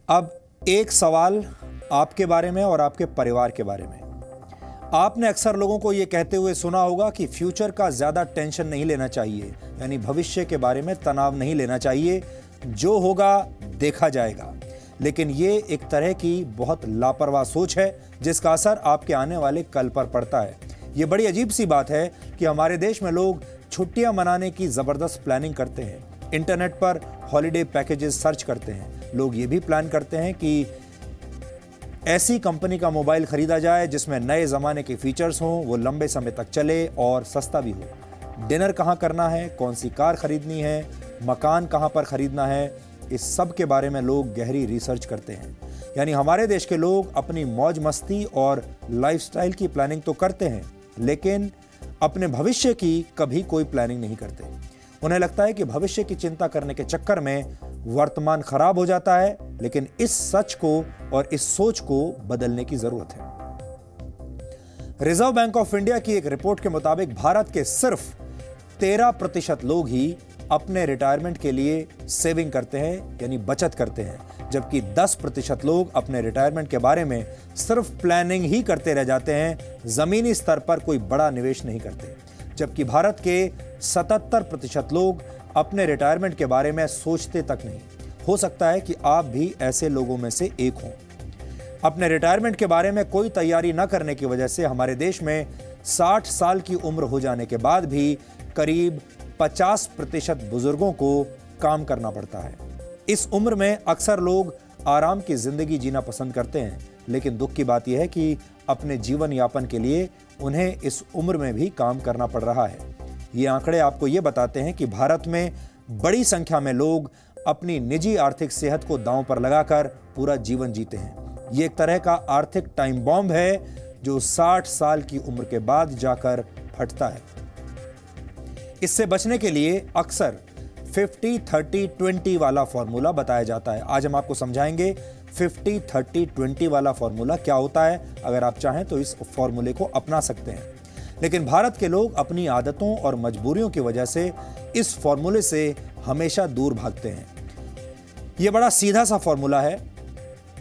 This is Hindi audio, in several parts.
अब एक सवाल आपके बारे में और आपके परिवार के बारे में। आपने अक्सर लोगों को यह कहते हुए सुना होगा कि फ्यूचर का ज्यादा टेंशन नहीं लेना चाहिए, यानी भविष्य के बारे में तनाव नहीं लेना चाहिए, जो होगा देखा जाएगा। लेकिन ये एक तरह की बहुत लापरवाह सोच है जिसका असर आपके आने वाले कल पर पड़ता है। ये बड़ी अजीब सी बात है कि हमारे देश में लोग छुट्टियां मनाने की जबरदस्त प्लानिंग करते हैं, इंटरनेट पर हॉलिडे पैकेजेस सर्च करते हैं। लोग ये भी प्लान करते हैं कि ऐसी कंपनी का मोबाइल खरीदा जाए जिसमें नए ज़माने के फीचर्स हों, वो लंबे समय तक चले और सस्ता भी हो। डिनर कहाँ करना है, कौन सी कार खरीदनी है, मकान कहाँ पर खरीदना है, इस सब के बारे में लोग गहरी रिसर्च करते हैं। यानी हमारे देश के लोग अपनी मौज मस्ती और लाइफस्टाइल की प्लानिंग तो करते हैं, लेकिन अपने भविष्य की कभी कोई प्लानिंग नहीं करते। उन्हें लगता है कि भविष्य की चिंता करने के चक्कर में वर्तमान खराब हो जाता है, लेकिन इस सच को और इस सोच को बदलने की जरूरत है। रिजर्व बैंक ऑफ इंडिया की एक रिपोर्ट के मुताबिक भारत के सिर्फ 13% लोग ही अपने रिटायरमेंट के लिए सेविंग करते हैं, यानी बचत करते हैं, जबकि 10% लोग अपने रिटायरमेंट के बारे में सिर्फ प्लानिंग ही करते रह जाते हैं, जमीनी स्तर पर कोई बड़ा निवेश नहीं करते। जबकि भारत के 77% लोग अपने रिटायरमेंट के बारे में सोचते तक नहीं। हो सकता है कि आप भी ऐसे लोगों में से एक हों। अपने रिटायरमेंट के बारे में कोई तैयारी न करने की वजह से हमारे देश में 60 साल की उम्र हो जाने के बाद भी करीब 50% बुजुर्गों को काम करना पड़ता है। इस उम्र में अक्सर लोग आराम की जिंदगी जीना पसंद करते हैं, लेकिन दुख की बात यह है कि अपने जीवन यापन के लिए उन्हें इस उम्र में भी काम करना पड़ रहा है। ये आंकड़े आपको ये बताते हैं कि भारत में बड़ी संख्या में लोग अपनी निजी आर्थिक सेहत को दांव पर लगाकर पूरा जीवन जीते हैं। ये एक तरह का आर्थिक टाइम बॉम्ब है जो 60 साल की उम्र के बाद जाकर फटता है। इससे बचने के लिए अक्सर 50-30-20 वाला फॉर्मूला बताया जाता है। आज हम आपको समझाएंगे 50-30-20 वाला फॉर्मूला क्या होता है। अगर आप चाहें तो इस फॉर्मूले को अपना सकते हैं, लेकिन भारत के लोग अपनी आदतों और मजबूरियों की वजह से इस फॉर्मूले से हमेशा दूर भागते हैं। यह बड़ा सीधा सा फॉर्मूला है।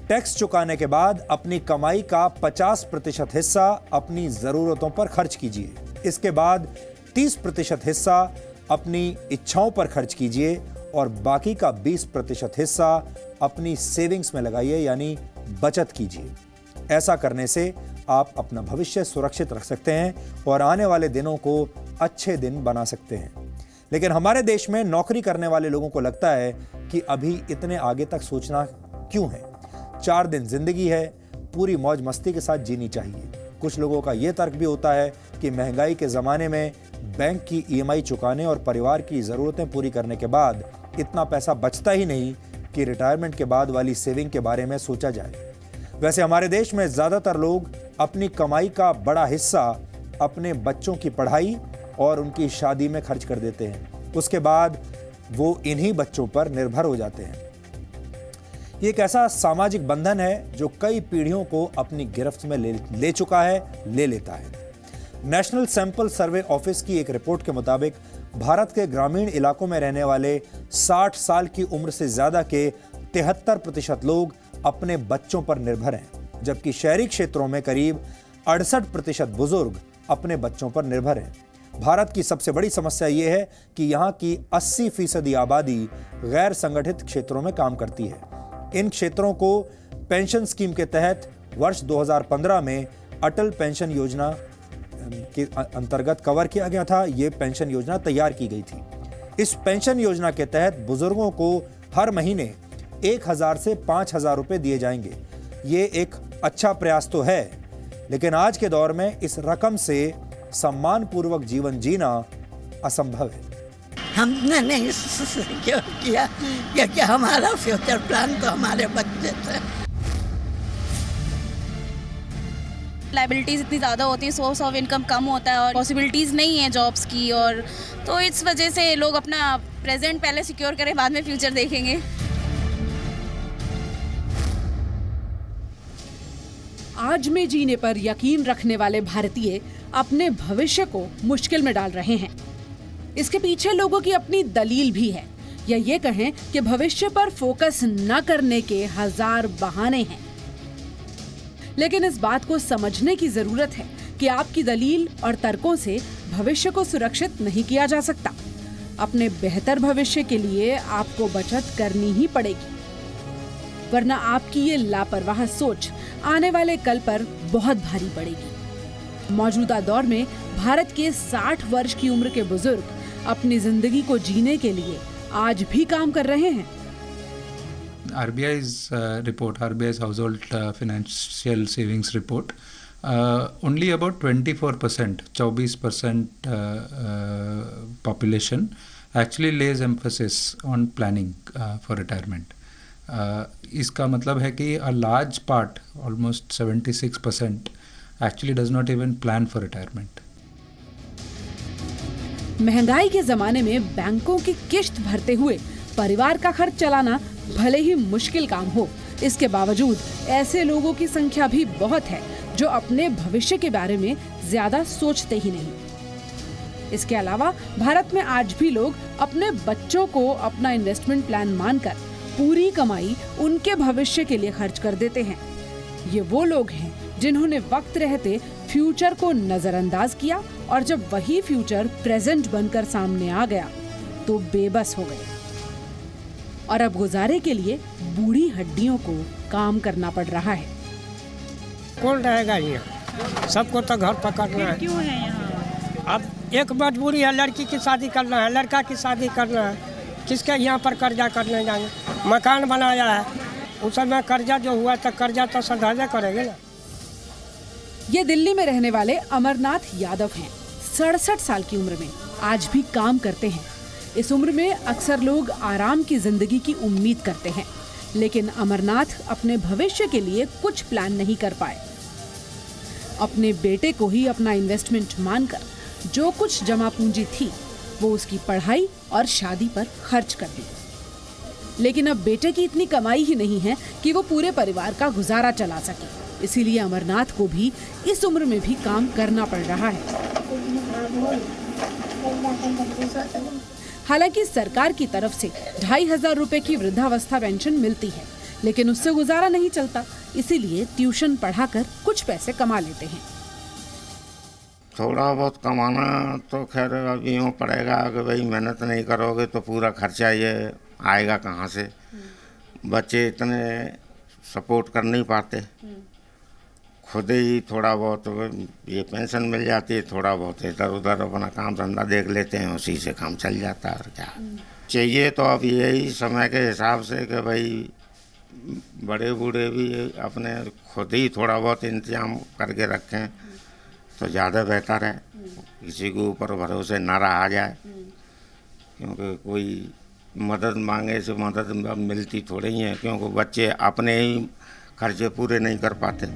टैक्स चुकाने के बाद अपनी कमाई का 50% हिस्सा अपनी जरूरतों पर खर्च कीजिए। इसके बाद 30% हिस्सा अपनी इच्छाओं पर खर्च कीजिए और बाकी का 20% हिस्सा अपनी सेविंग्स में लगाइए, यानी बचत कीजिए। ऐसा करने से आप अपना भविष्य सुरक्षित रख सकते हैं और आने वाले दिनों को अच्छे दिन बना सकते हैं। लेकिन हमारे देश में नौकरी करने वाले लोगों को लगता है कि अभी इतने आगे तक सोचना क्यों है, 4 दिन जिंदगी है, पूरी मौज मस्ती के साथ जीनी चाहिए। कुछ लोगों का यह तर्क भी होता है कि महंगाई के ज़माने में बैंक की EMI चुकाने और परिवार की ज़रूरतें पूरी करने के बाद इतना पैसा बचता ही नहीं कि रिटायरमेंट के बाद वाली सेविंग के बारे में सोचा जाए। वैसे हमारे देश में ज़्यादातर लोग अपनी कमाई का बड़ा हिस्सा अपने बच्चों की पढ़ाई और उनकी शादी में खर्च कर देते हैं। उसके बाद वो इन्हीं बच्चों पर निर्भर हो जाते हैं। ये एक ऐसा सामाजिक बंधन है जो कई पीढ़ियों को अपनी गिरफ्त में ले चुका है, ले लेता है। नेशनल सैंपल सर्वे ऑफिस की एक रिपोर्ट के मुताबिक भारत के ग्रामीण इलाकों में रहने वाले 60 साल की उम्र से ज्यादा के 73% लोग अपने बच्चों पर निर्भर हैं, जबकि शहरी क्षेत्रों में करीब 68% बुजुर्ग अपने बच्चों पर निर्भर हैं। भारत की सबसे बड़ी समस्या यह है कि यहाँ की 80% आबादी गैर संगठित क्षेत्रों में काम करती है। इन क्षेत्रों को पेंशन स्कीम के तहत वर्ष 2015 में अटल पेंशन योजना के अंतर्गत कवर किया गया था। ये पेंशन योजना तैयार की गई थी। इस पेंशन योजना के तहत बुजुर्गों को हर महीने 1000 से 5000 रुपए दिए जाएंगे। ये एक अच्छा प्रयास तो है, लेकिन आज के दौर में इस रकम से सम्मानपूर्वक जीवन जीना असंभव है। हमने नहीं सिक्योर किया क्योंकि हमारा फ्यूचर प्लान तो हमारे बच्चे थे। लाइबिलिटीज़ इतनी ज़्यादा होती है, सोर्स ऑफ इनकम कम होता है और पॉसिबिलिटीज़ नहीं है जॉब्स की, और तो इस वजह से लोग अपना प्रेजेंट पहले सिक्योर करें, बाद में फ्यूचर देखेंगे। आज में जीने पर यकीन रखने वाले भारतीय अपने भविष्य को मुश्किल में डाल रहे हैं। इसके पीछे लोगों की अपनी दलील भी है। या ये कहें कि भविष्य पर फोकस न करने के हजार बहाने हैं। लेकिन इस बात को समझने की जरूरत है कि आपकी दलील और तर्कों से भविष्य को सुरक्षित नहीं किया जा सकता। अपने बेहतर भविष्य के लिए आपको बचत करनी ही पड़ेगी, वरना आपकी ये लापरवाह सोच आने वाले कल पर बहुत भारी पड़ेगी। मौजूदा दौर में भारत के 60 वर्ष की उम्र के बुजुर्ग अपनी जिंदगी को जीने के लिए आज भी काम कर रहे हैं। RBI's report, RBI's household financial savings report, only about 24%, 24% population actually lays emphasis on planning for retirement. इसका मतलब है कि a large part, almost 76%, actually does not even plan for retirement. महंगाई के जमाने में बैंकों की किश्त भरते हुए परिवार का खर्च चलाना भले ही मुश्किल काम हो, इसके बावजूद ऐसे लोगों की संख्या भी बहुत है जो अपने भविष्य के बारे में ज्यादा सोचते ही नहीं। इसके अलावा भारत में आज भी लोग अपने बच्चों को अपना इन्वेस्टमेंट प्लान मानकर पूरी कमाई उनके भविष्य के लिए खर्च कर देते हैं। ये वो लोग हैं जिन्होंने वक्त रहते फ्यूचर को नजरअंदाज किया और जब वही फ्यूचर प्रेजेंट बनकर सामने आ गया तो बेबस हो गए और अब गुजारे के लिए बूढ़ी हड्डियों को काम करना पड़ रहा है। कौन रहेगा यहाँ? सबको तो घर पकड़ना है। क्यों है यहाँ? अब एक मजबूरी है, लड़की की शादी करना है, लड़का की शादी करना है, किसके यहाँ पर कर्जा करने जाएंगे? मकान बनाया है, उस समय कर्जा जो हुआ तो कर्जा तो सधाजे करेंगे ना। ये दिल्ली में रहने वाले अमरनाथ यादव हैं। 67 साल की उम्र में आज भी काम करते हैं। इस उम्र में अक्सर लोग आराम की जिंदगी की उम्मीद करते हैं, लेकिन अमरनाथ अपने भविष्य के लिए कुछ प्लान नहीं कर पाए। अपने बेटे को ही अपना इन्वेस्टमेंट मानकर जो कुछ जमा पूंजी थी वो उसकी पढ़ाई और शादी पर खर्च कर दी। लेकिन अब बेटे की इतनी कमाई ही नहीं है कि वो पूरे परिवार का गुजारा चला सके। इसीलिए अमरनाथ को भी इस उम्र में भी काम करना पड़ रहा है। हालांकि सरकार की तरफ से 2500 रुपए की वृद्धावस्था पेंशन मिलती है, लेकिन उससे गुजारा नहीं चलता। इसीलिए ट्यूशन पढ़ाकर कुछ पैसे कमा लेते हैं। थोड़ा बहुत कमाना तो खैर अब यूँ पड़ेगा कि भाई मेहनत नहीं करोगे तो पूरा खर्चा ये आएगा कहाँ से। बच्चे इतने सपोर्ट कर नहीं पाते, खुद ही थोड़ा बहुत ये पेंशन मिल जाती है, थोड़ा बहुत इधर उधर अपना काम धंधा देख लेते हैं, उसी से काम चल जाता है। और क्या चाहिए तो अब यही समय के हिसाब से कि भाई बड़े बूढ़े भी अपने खुद ही थोड़ा बहुत इंतजाम करके रखें तो ज़्यादा बेहतर है। किसी के ऊपर भरोसे न रहा जाए, क्योंकि कोई मदद मांगे से मदद मिलती थोड़ी ही है, क्योंकि बच्चे अपने ही खर्चे पूरे नहीं कर पाते।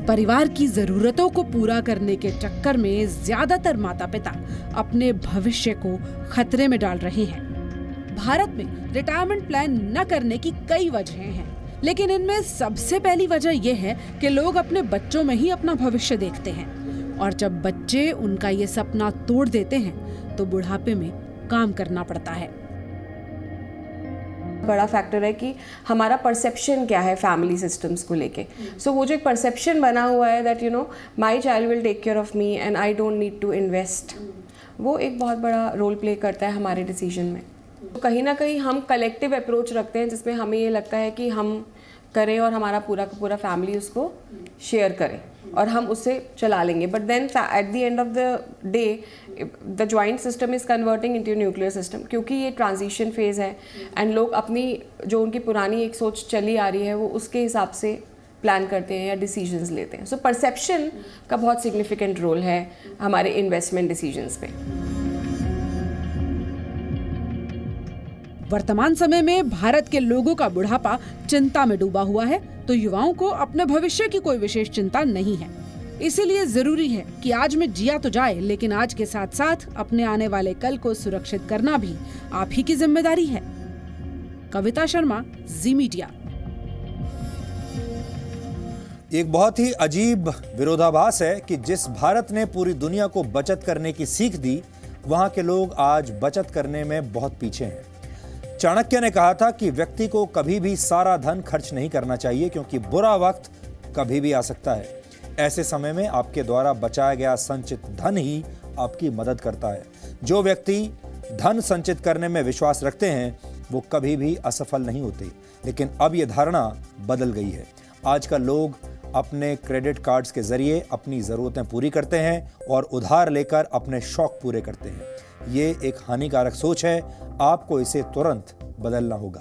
परिवार की जरूरतों को पूरा करने के चक्कर में ज्यादातर माता पिता अपने भविष्य को खतरे में डाल रहे हैं। भारत में रिटायरमेंट प्लान न करने की कई वजहें हैं, लेकिन इनमें सबसे पहली वजह यह है कि लोग अपने बच्चों में ही अपना भविष्य देखते हैं और जब बच्चे उनका ये सपना तोड़ देते हैं तो बुढ़ापे में काम करना पड़ता है। बड़ा फैक्टर है कि हमारा परसेप्शन क्या है फैमिली सिस्टम्स को लेके। सो वो जो एक परसेप्शन बना हुआ है that you know my child will take care of me and I don't need to invest, वो एक बहुत बड़ा रोल प्ले करता है हमारे डिसीजन में। तो कहीं ना कहीं हम कलेक्टिव अप्रोच रखते हैं जिसमें हमें ये लगता है कि हम करें और हमारा पूरा का पूरा फैमिली उसको शेयर करे और हम उससे चला लेंगे। But then at the end of the day the joint system is converting into nuclear system, क्योंकि ये ट्रांजिशन फेज़ है एंड लोग अपनी जो उनकी पुरानी एक सोच चली आ रही है वो उसके हिसाब से प्लान करते हैं या डिसीजंस लेते हैं। सो परसेप्शन का बहुत सिग्निफिकेंट रोल है हमारे इन्वेस्टमेंट डिसीजंस पे। वर्तमान समय में भारत के लोगों का बुढ़ापा चिंता में डूबा हुआ है, तो युवाओं को अपने भविष्य की कोई विशेष चिंता नहीं है। इसीलिए जरूरी है कि आज में जिया तो जाए, लेकिन आज के साथ साथ अपने आने वाले कल को सुरक्षित करना भी आप ही की जिम्मेदारी है। कविता शर्मा, जी मीडिया। एक बहुत ही अजीब विरोधाभास है कि जिस भारत ने पूरी दुनिया को बचत करने की सीख दी, वहां के लोग आज बचत करने में बहुत पीछे हैं। चाणक्य ने कहा था कि व्यक्ति को कभी भी सारा धन खर्च नहीं करना चाहिए, क्योंकि बुरा वक्त कभी भी आ सकता है। ऐसे समय में आपके द्वारा बचाया गया संचित धन ही आपकी मदद करता है। जो व्यक्ति धन संचित करने में विश्वास रखते हैं वो कभी भी असफल नहीं होते। लेकिन अब ये धारणा बदल गई है। आजकल लोग अपने क्रेडिट कार्ड्स के जरिए अपनी ज़रूरतें पूरी करते हैं और उधार लेकर अपने शौक पूरे करते हैं। ये एक हानिकारक सोच है। आपको इसे तुरंत बदलना होगा।